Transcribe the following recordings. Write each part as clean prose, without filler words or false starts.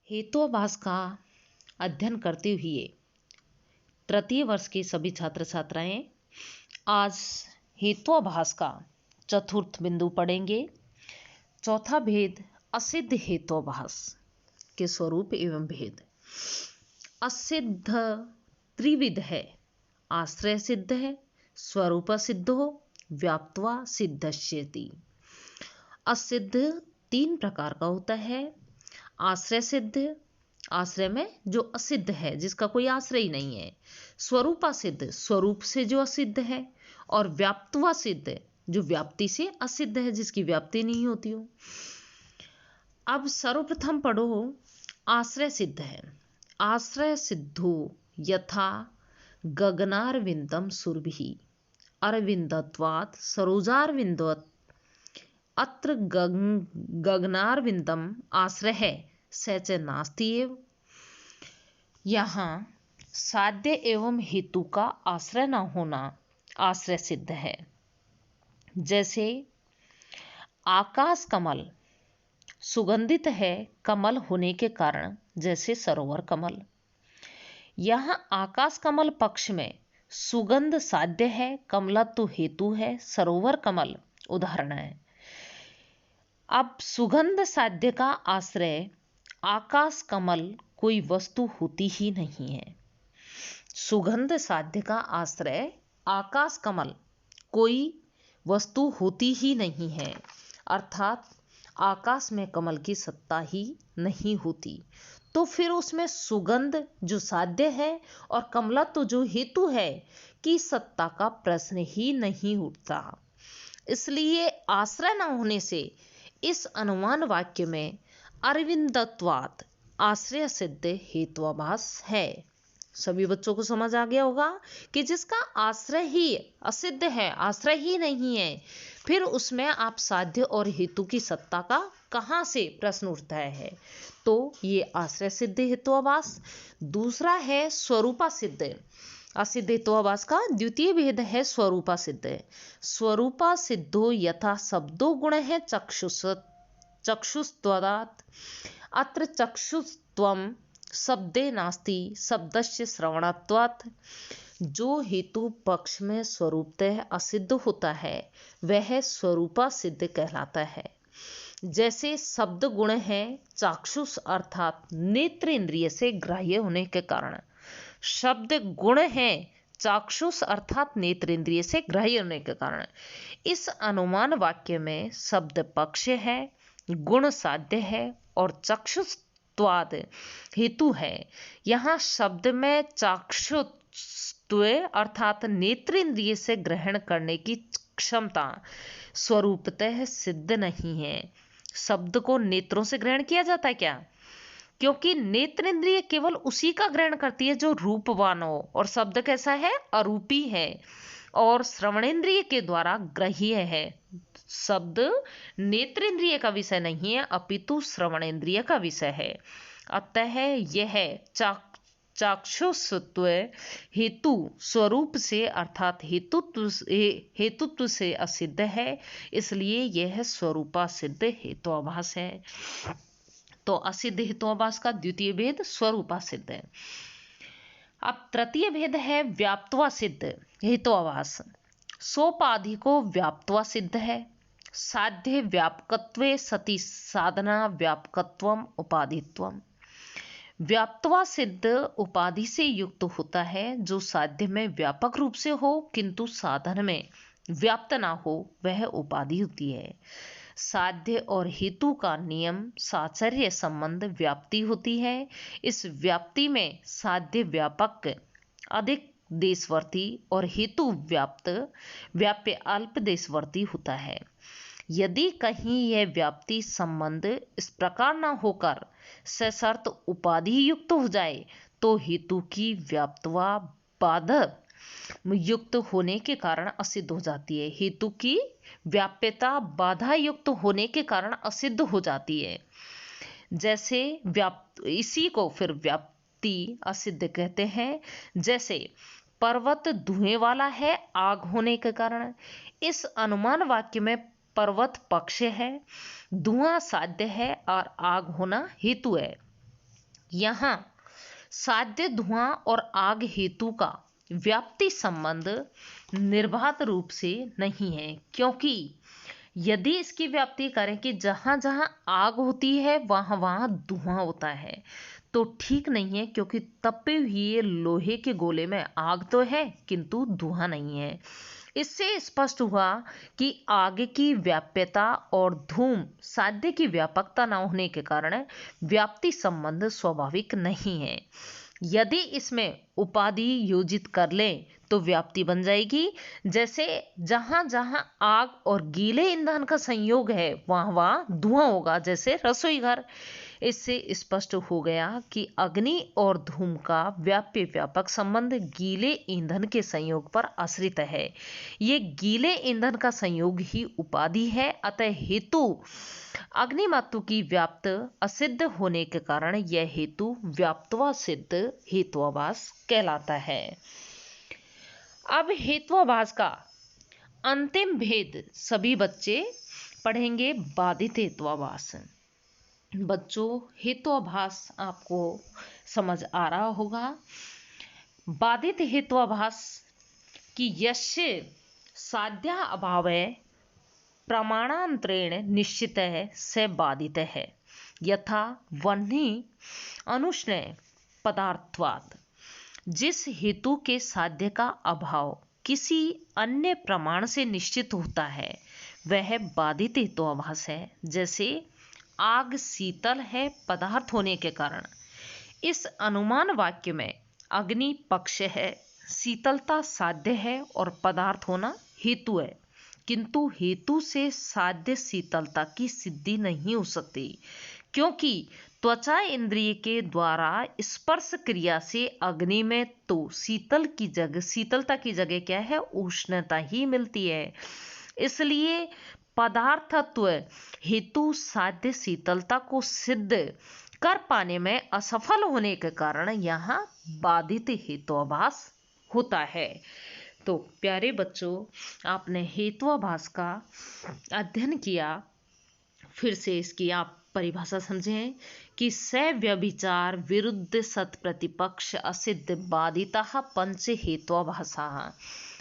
हेतुवाभास का अध्ययन करते हुए तृतीय वर्ष के सभी छात्र छात्राएं आज हेतुवाभास का चतुर्थ बिंदु पढ़ेंगे। चौथा भेद असिद्ध हेतुवाभास के स्वरूप एवं भेद। असिद्ध त्रिविध है, आश्रय सिद्ध है, स्वरूप सिद्ध हो, व्याप्त्वा सिद्धश्येति। असिद्ध तीन प्रकार का होता है। आश्रय सिद्ध, आश्रय में जो असिद्ध है, जिसका कोई आश्रय ही नहीं है। स्वरूपा सिद्ध, स्वरूप से जो असिद्ध है। और व्याप्त्वा सिद्ध, जो व्याप्ति से असिद्ध है, जिसकी व्याप्ति नहीं होती हो। अब सर्वप्रथम पढ़ो आश्रय सिद्ध है। आश्रय सिद्धो यथा गगनारविंदम सुरभि अरविंदत्वात् सरोजारविंदवत्। अत्र गगनारविंदम आश्रय है, सच नास्ति एव। यहाँ साध्य एवं हेतु का आश्रय न होना आश्रय सिद्ध है। जैसे आकाश कमल सुगंधित है कमल होने के कारण, जैसे सरोवर कमल। यहाँ आकाश कमल पक्ष में सुगंध साध्य है, कमलत्व हेतु है, सरोवर कमल उदाहरण है। अब सुगंध साध्य का आश्रय आकाश कमल कोई वस्तु होती ही नहीं है। सुगंध साध्य का आश्रय आकाश कमल कोई वस्तु होती ही नहीं है, अर्थात आकाश में कमल की सत्ता ही नहीं होती। तो फिर उसमें सुगंध जो साध्य है और कमलत्व जो हेतु है की सत्ता का प्रश्न ही नहीं उठता। इसलिए आश्रय न होने से इस अनुमान वाक्य में अरविंदत्वात् आश्रय सिद्ध हेतुवाभास है। सभी बच्चों को समझ आ गया होगा कि जिसका आश्रय ही असिद्ध है, आश्रय ही नहीं है, फिर उसमें आप साध्य और हेतु की सत्ता का कहां से प्रश्न उठता है। तो ये आश्रय सिद्ध हेतुवाभास। दूसरा है स्वरूपा सिद्ध। असिद्ध हेतुवाभास का द्वितीय भेद है स्वरूपा सिद्ध। स्वरूपा सिद्धो यथा शब्दो गुण है चक्षुस्त्वदात्। अत्र चक्षुस्त्वं शब्दे नास्ति शब्दस्य श्रवणत्वात्। जो हेतु पक्ष में स्वरूपतः असिद्ध होता है वह स्वरूपा सिद्ध कहलाता है। जैसे शब्द गुण है चाक्षुष अर्थात नेत्र इंद्रिय से ग्राह्य होने के कारण। शब्द गुण है चाक्षुष अर्थात नेत्र इंद्रिय से ग्राह्य होने के कारण। इस अनुमान वाक्य में शब्द पक्ष है, गुण साध्य है और चक्षुस्त्वाद हेतु है। यहाँ शब्द में चाक्षुत्व अर्थात नेत्र इंद्रिय से ग्रहण करने की क्षमता स्वरूपतः सिद्ध नहीं है। शब्द को नेत्रों से ग्रहण किया जाता है क्या? क्योंकि नेत्र इंद्रिय केवल उसी का ग्रहण करती है जो रूपवान हो, और शब्द कैसा है? अरूपी है और श्रवणेन्द्रिय के द्वारा ग्रह्य है। शब्द नेत्र इंद्रिय का विषय नहीं है, अपितु श्रवणेन्द्रिय का विषय है। अतः यह चाक्षुषत्व हेतु स्वरूप से अर्थात हेतुत्व से असिद्ध है, इसलिए यह स्वरूपा सिद्ध हेतुवाभास है। तो असिद्ध हेतुवाभास का द्वितीय भेद स्वरूपा सिद्ध है। अब तृतीय भेद है व्याप्त्वा सिद्ध हेतुवाभास। सोपाधिको व्याप्त्वा सिद्ध है। साध्य व्यापकत्वे सति साधना व्यापकत्वम उपाधित्वम। व्याप्त्वा सिद्ध उपाधि से युक्त होता है, जो साध्य में व्यापक रूप से हो किंतु साधन में व्याप्त ना हो, वह उपाधि होती है। साध्य और हेतु का नियम साचर्य संबंध व्याप्ति होती है। इस व्याप्ति में साध्य व्यापक अधिक देशवर्ती और हेतु व्याप्य अल्प देशवर्ती होता है। यदि कहीं यह व्याप्ति संबंध इस प्रकार न होकर सशर्त उपाधि युक्त हो जाए तो हेतु की व्याप्त्वा बाधक युक्त होने के कारण असिद्ध हो जाती है। हेतु की व्याप्यता बाधा युक्त होने के कारण असिद्ध हो जाती है। जैसे इसी को फिर व्याप्ति असिद्ध कहते हैं। जैसे पर्वत धुएं वाला है आग होने के कारण। इस अनुमान वाक्य में पर्वत पक्ष है, धुआं साध्य है और आग होना हेतु है। यहाँ साध्य धुआं और आग हेतु का व्याप्ति संबंध निर्बाध रूप से नहीं है, क्योंकि यदि इसकी व्याप्ति करें कि जहां जहां आग होती है वहां वहां धुआं होता है तो ठीक नहीं है, क्योंकि तपे हुए लोहे के गोले में आग तो है किंतु धुआं नहीं है। इससे स्पष्ट हुआ कि आग की व्याप्यता और धूम साध्य की व्यापकता न होने के कारण व्याप्ति संबंध स्वाभाविक नहीं है। यदि इसमें उपाधि योजित कर लें तो व्याप्ति बन जाएगी। जैसे जहां जहां आग और गीले ईंधन का संयोग है वहां वहां धुआं होगा, जैसे रसोई घर। इससे स्पष्ट हो गया कि अग्नि और धूम का व्याप्य व्यापक संबंध गीले ईंधन के संयोग पर आश्रित है। ये गीले ईंधन का संयोग ही उपाधि है, अतः हेतु अग्निमातु की व्याप्त असिद्ध होने के कारण यह हेतु व्याप्तवा सिद्ध हेत्वाभास कहलाता है। अब हेत्वाभास का अंतिम भेद सभी बच्चे पढ़ेंगे, बाधित हेत्वाभास। बच्चों, हेत्वाभास आपको समझ आ रहा होगा। बाधित हेत्वाभास की यश्य साध्या अभाव प्रमाणांतरेण निश्चित है से बाधित है, यथा वह्नि अनुष्णय पदार्थवाद। जिस हेतु के साध्य का अभाव किसी अन्य प्रमाण से निश्चित होता है वह बाधित हेत्वाभास है। जैसे आग शीतल है पदार्थ होने के कारण, इस अनुमान वाक्य में अग्नि पक्ष है, शीतलता साध्य है और पदार्थ होना हेतु है, किंतु हेतु से साध्य शीतलता की सिद्धि नहीं हो सकती, क्योंकि त्वचा इंद्रिय के द्वारा स्पर्श क्रिया से अग्नि में तो शीतलता की जगह क्या है, उष्णता ही मिलती है। इसलिए पदार्थत्व हेतु साध्य शीतलता को सिद्ध कर पाने में असफल होने के कारण यहाँ बाधित हेत्वाभास होता है। तो प्यारे बच्चों, आपने हेत्वाभास का अध्ययन किया। फिर से इसकी आप परिभाषा समझें कि सव्यभिचार विरुद्ध सत प्रतिपक्ष असिद्ध बाधिता पंच हेत्वाभासा।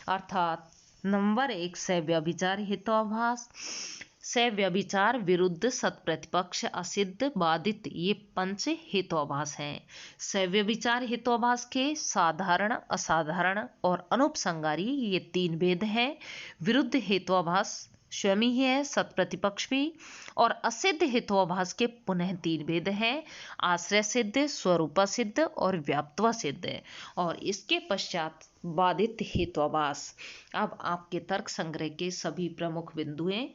अर्थात नंबर 1 सव्यभिचार हेत्वाभास, सव्यभिचार विरुद्ध सत्प्रतिपक्ष असिद्ध बाधित, ये पंच हेत्वाभास हैं। सव्यभिचार हेत्वाभास के साधारण, असाधारण और अनुपसंगारी ये 3 भेद हैं। विरुद्ध हेत्वाभास स्वयं ही है, सत्प्रतिपक्ष भी, और असिद्ध हेत्वाभास के पुनः 3 भेद हैं, आश्रय सिद्ध, स्वरूपा सिद्ध और व्याप्तवा सिद्ध। और इसके पश्चात बाधित हेत्वाभास। अब आपके तर्क संग्रह के सभी प्रमुख बिंदुएं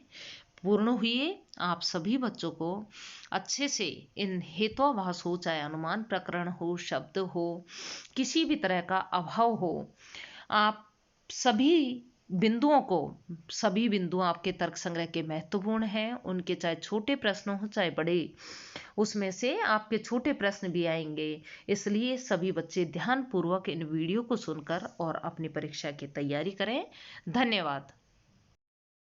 पूर्ण हुए। आप सभी बच्चों को अच्छे से इन हेत्वाभास हो, चाहे अनुमान प्रकरण हो, शब्द हो, किसी भी तरह का अभाव हो, आप सभी बिंदु आपके तर्क संग्रह के महत्वपूर्ण हैं। उनके चाहे छोटे प्रश्न हो चाहे बड़े, उसमें से आपके छोटे प्रश्न भी आएंगे। इसलिए सभी बच्चे ध्यानपूर्वक इन वीडियो को सुनकर और अपनी परीक्षा की तैयारी करें। धन्यवाद।